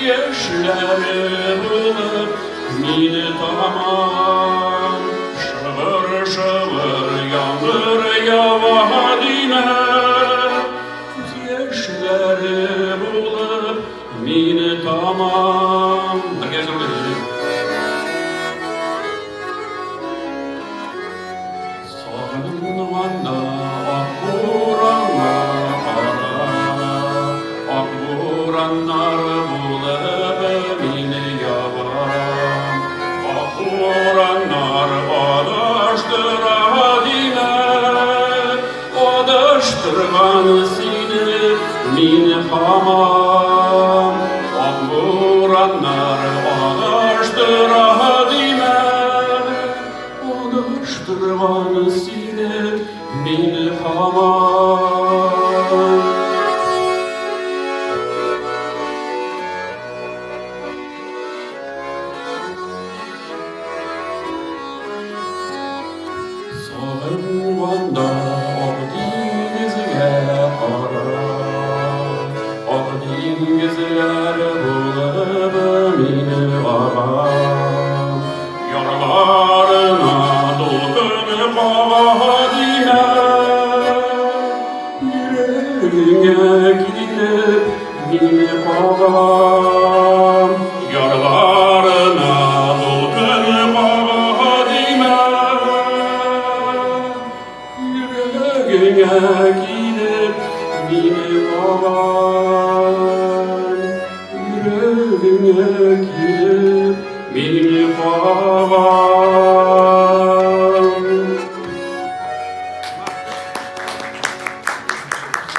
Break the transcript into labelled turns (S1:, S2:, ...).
S1: Yeşleri bulup mini tamam. Şıvır şıvır yağmur yağadine. Yeşleri bulup mini tamam. Herkes orada. Sarılmanda akburanla para, akburanlar bulup mini yavan. Akburanlar adaştır adine, adaştırgan seni mini hamam. Akburanlar adaştır adine, adaştırgan seni mini hamam. Sarılmanda Akdeniz'e para, Akdeniz'ler bulup mini ağam. Yaralarına dolgun havadine, yüreğine gidip mini ağam. Yaralarına dolgun havadine, yüreğine gidip mini ağam. Yüreğine gidip